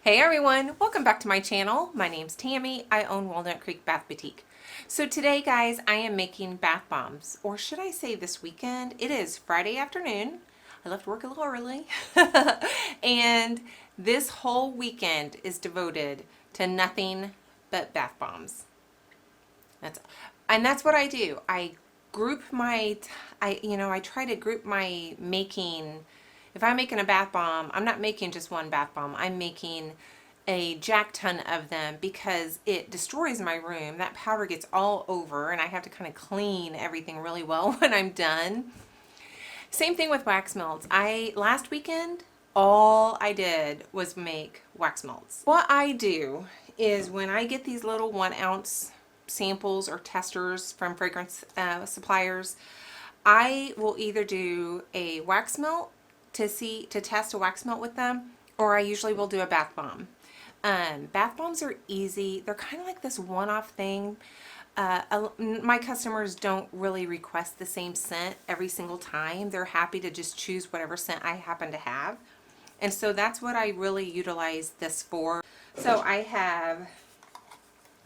Hey everyone, welcome back to my channel. My name's Tammy. I own Walnut Creek Bath Boutique. So today, guys, I am making bath bombs, or should I say this weekend? It is Friday afternoon. I left work a little early. And this whole weekend is devoted to nothing but bath bombs. That's what I do. I group my I try to group my making. If I'm making a bath bomb, I'm not making just one bath bomb. I'm making a jack ton of them because it destroys my room. That powder gets all over and I have to kind of clean everything really well when I'm done. Same thing with wax melts. Last weekend, all I did was make wax melts. What I do is when I get these little 1 ounce samples or testers from fragrance suppliers, I will either do a wax melt to test a wax melt with them, or I usually will do a bath bomb. Bath bombs are easy. They're kind of like this one-off thing. My customers don't really request the same scent every single time. They're happy to just choose whatever scent I happen to have. And so that's what I really utilize this for. So I have,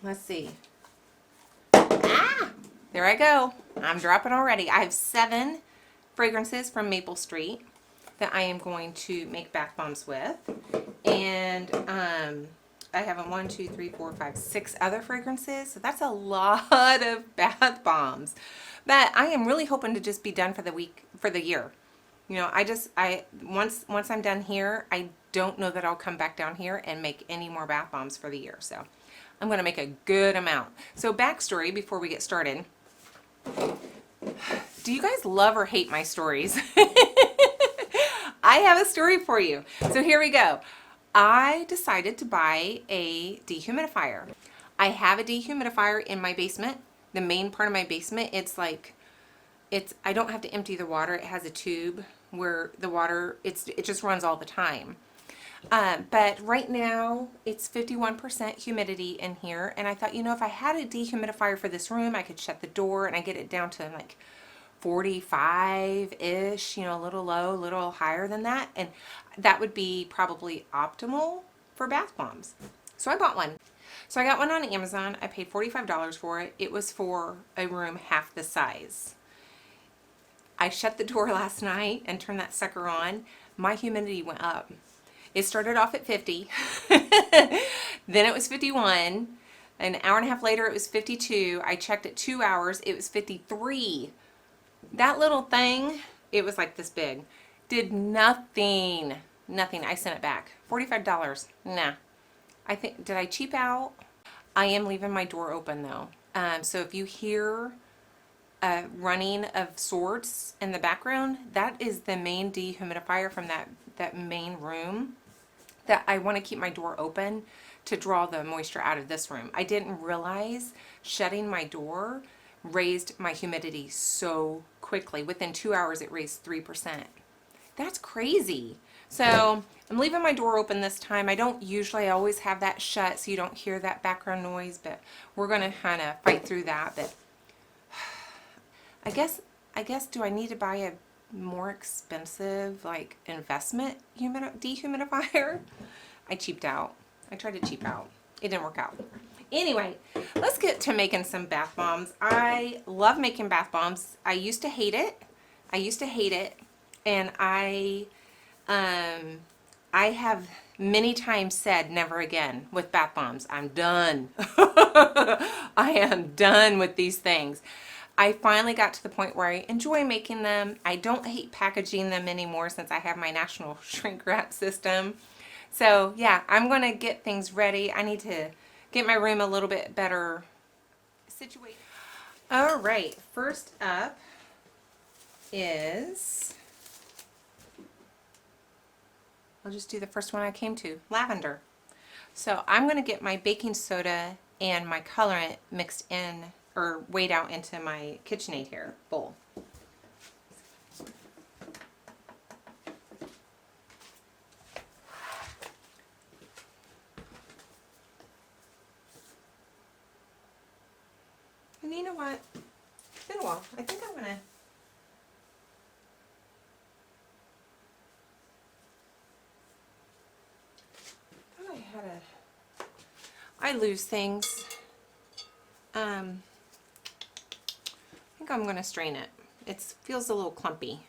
let's see. There I go. I'm dropping already. I have 7 fragrances from Maple Street that I am going to make bath bombs with. And I have 6 other fragrances. So that's a lot of bath bombs. But I am really hoping to just be done for the year. You know, once I'm done here, I don't know that I'll come back down here and make any more bath bombs for the year. So I'm going to make a good amount. So backstory before we get started. Do you guys love or hate my stories? I have a story for you. So here we go. I decided to buy a dehumidifier. I have a dehumidifier in my basement. The main part of my basement, I don't have to empty the water. It has a tube where the water, it just runs all the time. But right now it's 51% humidity in here. And I thought, you know, if I had a dehumidifier for this room, I could shut the door and I get it down to like 45-ish, you know, a little low, a little higher than that. And that would be probably optimal for bath bombs. So I bought one. So I got one on Amazon. I paid $45 for it. It was for a room half the size. I shut the door last night and turned that sucker on. My humidity went up. It started off at 50. Then it was 51. An hour and a half later, it was 52. I checked at 2 hours. It was 53. That little thing, it was like this big, did nothing. Nothing. I sent it back. $45. Nah. Did I cheap out? I am leaving my door open though. So if you hear running of sorts in the background, that is the main dehumidifier from that main room, that I want to keep my door open to draw the moisture out of this room. I didn't realize shutting my door raised my humidity so quickly. Within 2 hours it raised 3%. That's crazy. So I'm leaving my door open this time. I always have that shut so you don't hear that background noise, but we're going to kind of fight through that. But I guess do I need to buy a more expensive like investment dehumidifier? I cheaped out. I tried to cheap out. It didn't work out. Anyway, let's get to making some bath bombs. I love making bath bombs. I used to hate it. And I have many times said never again with bath bombs. I'm done. I am done with these things. I finally got to the point where I enjoy making them. I don't hate packaging them anymore since I have my national shrink wrap system. So yeah, I'm going to get things ready. I need to get my room a little bit better situated. All right, first up is, I'll just do the first one I came to, lavender. So I'm going to get my baking soda and my colorant mixed in, or weighed out into my KitchenAid here bowl. And you know what? It's been a while. I think I'm gonna thought I I lose things. I think I'm gonna strain it. It feels a little clumpy.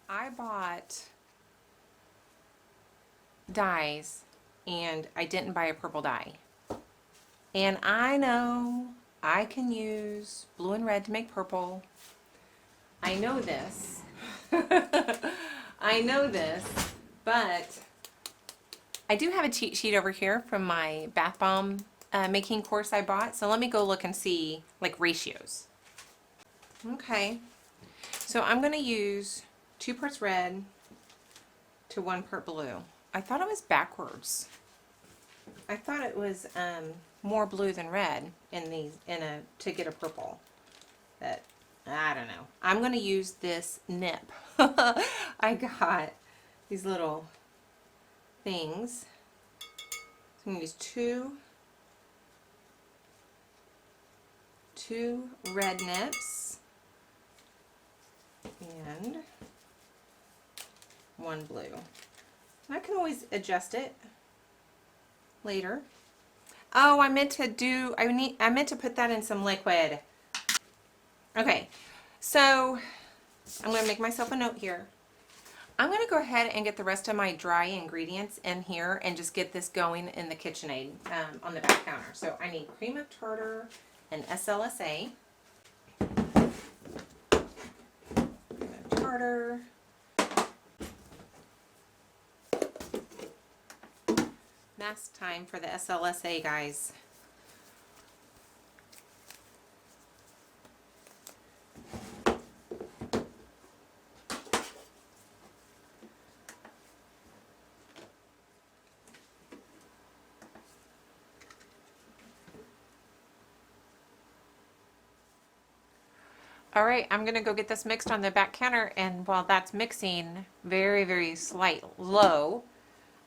I bought dyes and I didn't buy a purple dye. And I know I can use blue and red to make purple. I know this. I know this, but I do have a cheat sheet over here from my bath bomb making course I bought. So let me go look and see like ratios. Okay, so I'm going to use 2 parts red to 1 part blue. I thought it was backwards. I thought it was more blue than red to get a purple. But I don't know. I'm going to use this nip. I got these little things. So I'm going to use two red nips and 1 blue. And I can always adjust it later. Oh, I meant to put that in some liquid. Okay, so I'm going to make myself a note here. I'm going to go ahead and get the rest of my dry ingredients in here and just get this going in the KitchenAid on the back counter. So I need cream of tartar and SLSA. Cream of tartar. Nast time for the SLSA, guys. All right, I'm gonna go get this mixed on the back counter, and while that's mixing very, very slight low,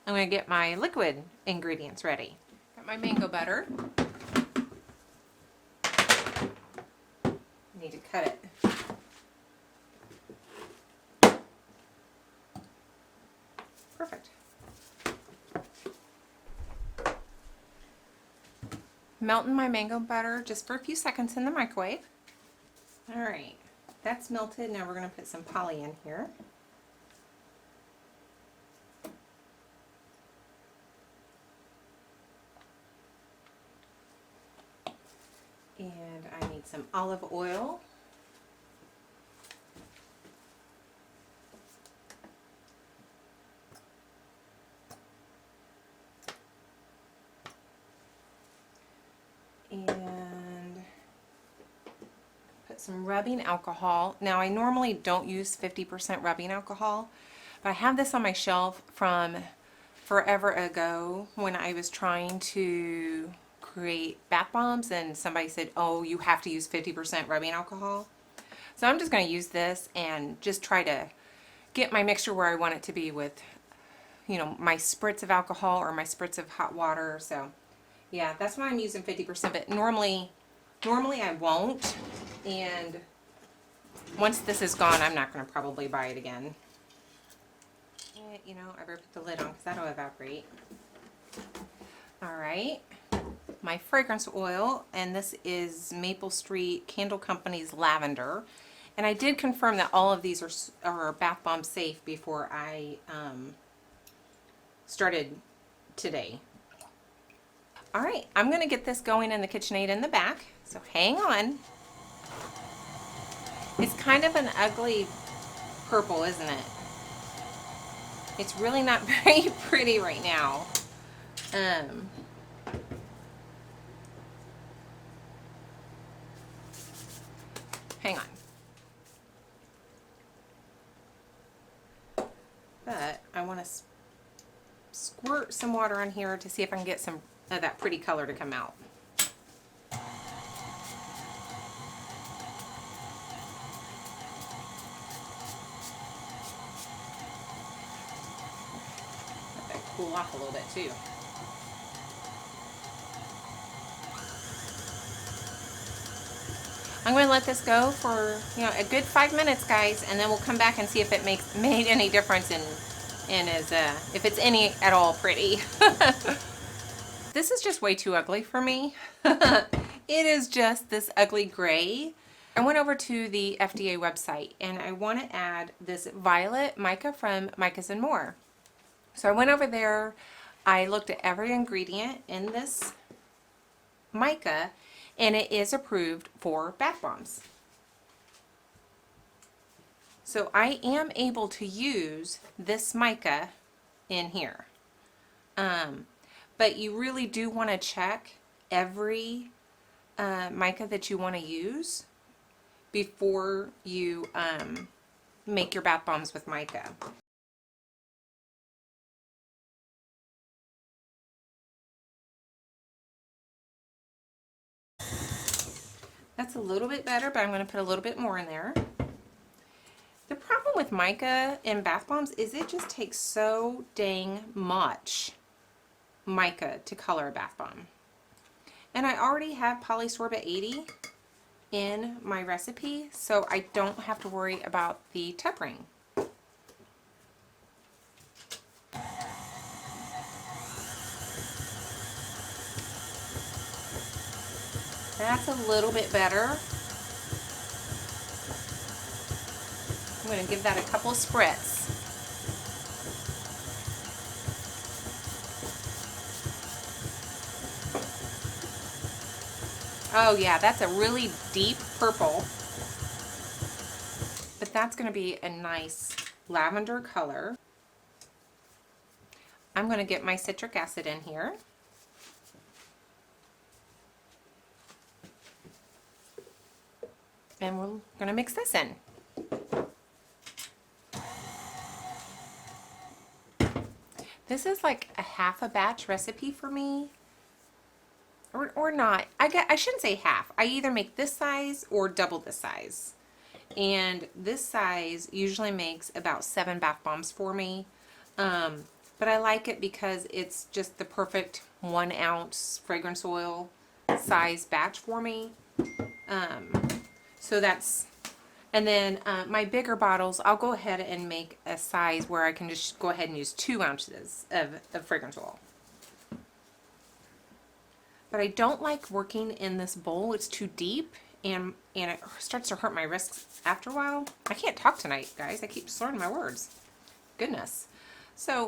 I'm gonna get my liquid ingredients ready. Got my mango butter. Need to cut it. Perfect. Melting my mango butter just for a few seconds in the microwave. All right, that's melted. Now we're going to put some poly in here. And I need some olive oil. And put some rubbing alcohol. Now I normally don't use 50% rubbing alcohol, but I have this on my shelf from forever ago when I was trying to create bath bombs and somebody said, oh, you have to use 50% rubbing alcohol. So I'm just going to use this and just try to get my mixture where I want it to be with, you know, my spritz of alcohol or my spritz of hot water. So yeah, that's why I'm using 50%, but normally I won't. And once this is gone, I'm not going to probably buy it again. You know, I better put the lid on because that'll evaporate. All right, my fragrance oil, and this is Maple Street Candle Company's Lavender. And I did confirm that all of these are bath bomb safe before I started today. All right, I'm going to get this going in the KitchenAid in the back, so hang on. It's kind of an ugly purple, isn't it? It's really not very pretty right now. Hang on. But I want to squirt some water on here to see if I can get some of that pretty color to come out. Let that cool off a little bit too. I'm going to let this go for, a good 5 minutes, guys, and then we'll come back and see if it made any difference if it's any at all pretty. This is just way too ugly for me. It is just this ugly gray. I went over to the FDA website and I want to add this violet mica from Micas and More. So I went over there, I looked at every ingredient in this mica, and it is approved for bath bombs. So I am able to use this mica in here. But you really do want to check every mica that you want to use before you make your bath bombs with mica. That's a little bit better, but I'm going to put a little bit more in there. The problem with mica in bath bombs is it just takes so dang much mica to color a bath bomb. And I already have polysorbate 80 in my recipe, so I don't have to worry about the tub ring. That's a little bit better. I'm going to give that a couple of spritz. Oh yeah, that's a really deep purple. But that's going to be a nice lavender color. I'm going to get my citric acid in here. And we're going to mix this in. This is like a half a batch recipe for me. Or not. I shouldn't say half. I either make this size or double this size. And this size usually makes about 7 bath bombs for me. But I like it because it's just the perfect 1 ounce fragrance oil size batch for me. So that's, and then my bigger bottles, I'll go ahead and make a size where I can just go ahead and use 2 ounces of fragrance oil. But I don't like working in this bowl. It's too deep and it starts to hurt my wrists after a while. I can't talk tonight, guys. I keep slurring my words. Goodness. So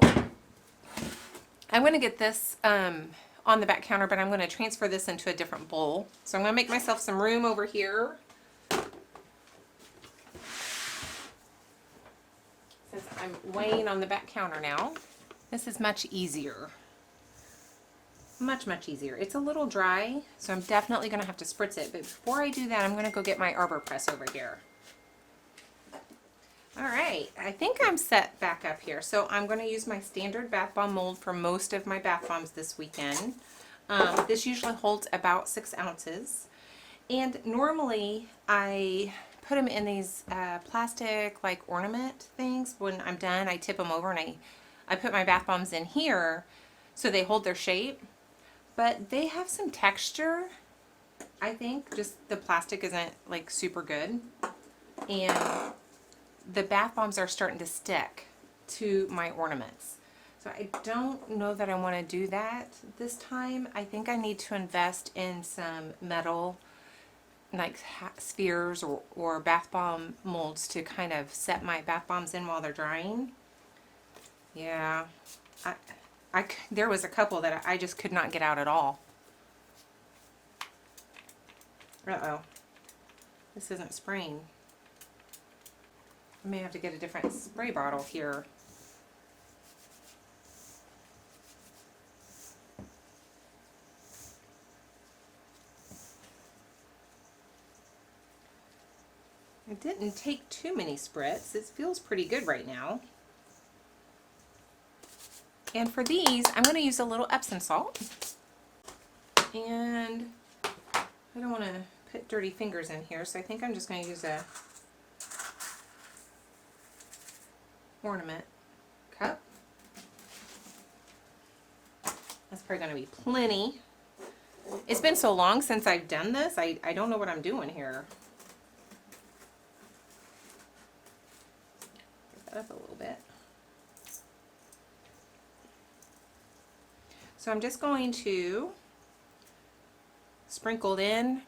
I'm going to get this on the back counter, but I'm going to transfer this into a different bowl. So I'm going to make myself some room over here. Since I'm weighing on the back counter now, this is much easier. Much easier. It's a little dry, so I'm definitely going to have to spritz it. But before I do that, I'm going to go get my Arbor press over here. Alright, I think I'm set back up here. So I'm going to use my standard bath bomb mold for most of my bath bombs this weekend. This usually holds about 6 ounces. And normally I put them in these plastic like ornament things. When I'm done, I tip them over and I put my bath bombs in here so they hold their shape. But they have some texture, I think. Just the plastic isn't like super good. And the bath bombs are starting to stick to my ornaments. So I don't know that I want to do that this time. I think I need to invest in some metal like spheres or bath bomb molds to kind of set my bath bombs in while they're drying. Yeah, there was a couple that I just could not get out at all. Uh-oh. This isn't spraying. I may have to get a different spray bottle here. It didn't take too many spritz. It feels pretty good right now. And for these, I'm going to use a little Epsom salt. And I don't want to put dirty fingers in here, so I think I'm just going to use a ornament cup. That's probably going to be plenty. It's been so long since I've done this, I don't know what I'm doing here. up a little bit. So I'm just going to sprinkle it in,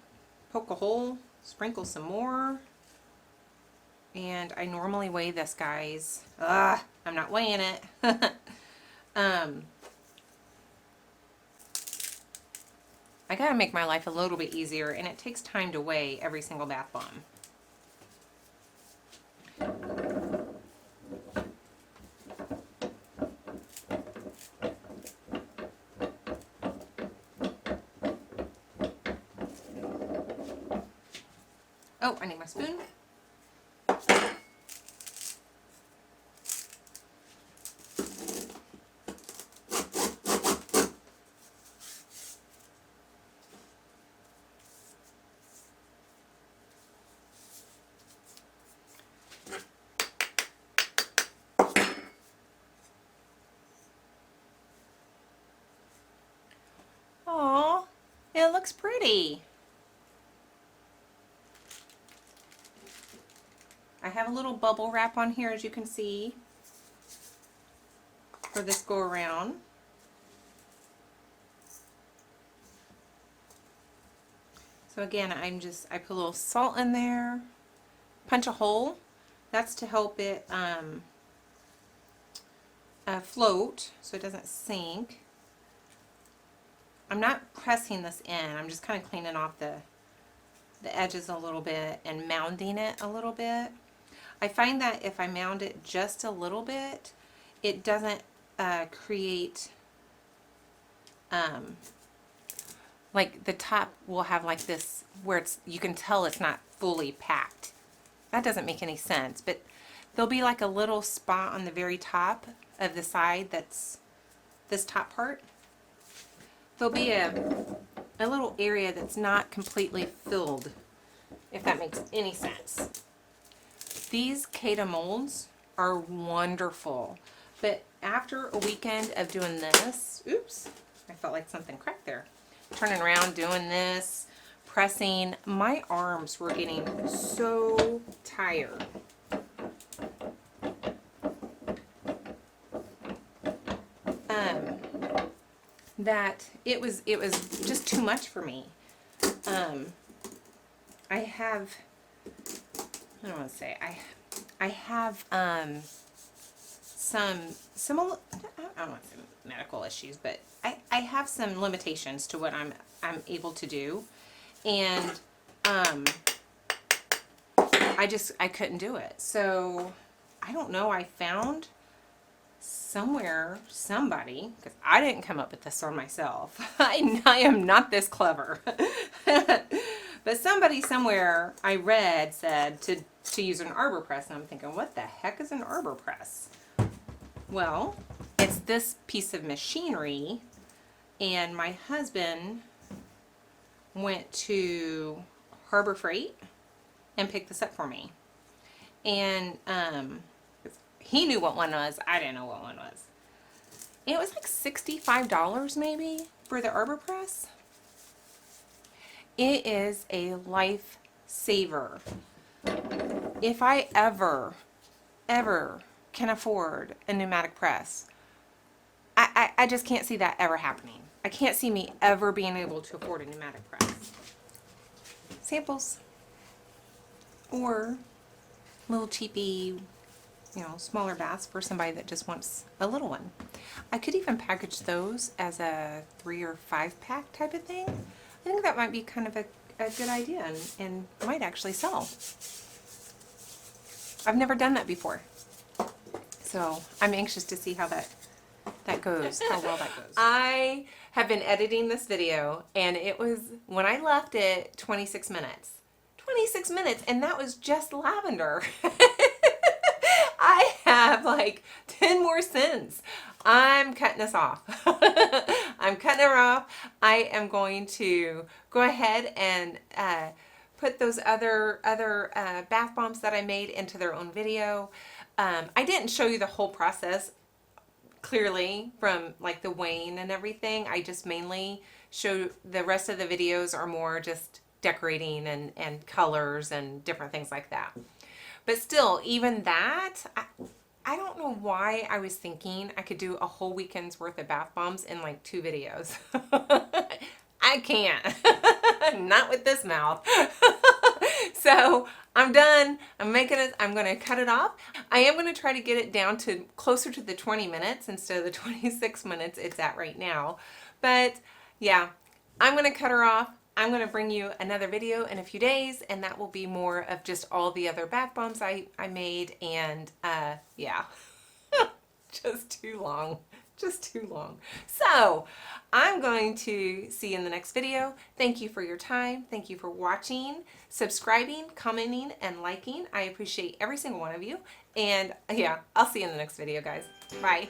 poke a hole, sprinkle some more. And I normally weigh this, guys. I'm not weighing it. I gotta make my life a little bit easier, and it takes time to weigh every single bath bomb. Oh, I need my spoon. Aw, it looks pretty. I have a little bubble wrap on here, as you can see, for this go around. So again, I put a little salt in there, punch a hole. That's to help it float so it doesn't sink. I'm not pressing this in. I'm just kind of cleaning off the edges a little bit and mounding it a little bit. I find that if I mound it just a little bit, it doesn't create, like the top will have like this where you can tell it's not fully packed. That doesn't make any sense, but there'll be like a little spot on the very top of the side that's this top part. There'll be a little area that's not completely filled, if that makes any sense. These Kata molds are wonderful, but after a weekend of doing this, oops, I felt like something cracked there. Turning around, doing this, pressing, my arms were getting so tired. That it was just too much for me. I have, I don't want to say, I have some I don't want to say medical issues, but I have some limitations to what I'm able to do, and I couldn't do it. So I don't know, I found somebody, because I didn't come up with this on myself. I am not this clever. But somebody somewhere I read said to use an Arbor press, and I'm thinking, what the heck is an Arbor press? Well, it's this piece of machinery, and my husband went to Harbor Freight and picked this up for me. And he knew what one was. I didn't know what one was. And it was like $65 maybe for the Arbor press. It is a lifesaver. If I ever can afford a pneumatic press, I just can't see that ever happening. I can't see me ever being able to afford a pneumatic press. Samples. Or little cheapy, smaller baths for somebody that just wants a little one. I could even package those as a 3 or 5 pack type of thing. I think that might be kind of a good idea and might actually sell. I've never done that before. So I'm anxious to see how that goes, how well that goes. I have been editing this video, and it was, when I left it, 26 minutes. 26 minutes, and that was just lavender. I have like 10 more cents. I'm cutting this off. I'm cutting it off. I am going to go ahead and put those other bath bombs that I made into their own video. I didn't show you the whole process clearly from like the weighing and everything. I just mainly show, the rest of the videos are more just decorating and colors and different things like that. But still, even that, I don't know why I was thinking I could do a whole weekend's worth of bath bombs in like 2 videos. I can't. Not with this mouth. So I'm done. I'm making it. I'm going to cut it off. I am going to try to get it down to closer to the 20 minutes instead of the 26 minutes it's at right now. But yeah, I'm going to cut her off. I'm going to bring you another video in a few days, and that will be more of just all the other bath bombs I made. And yeah, just too long. Just too long. So I'm going to see you in the next video. Thank you for your time. Thank you for watching, subscribing, commenting, and liking. I appreciate every single one of you. And yeah, I'll see you in the next video, guys. Bye.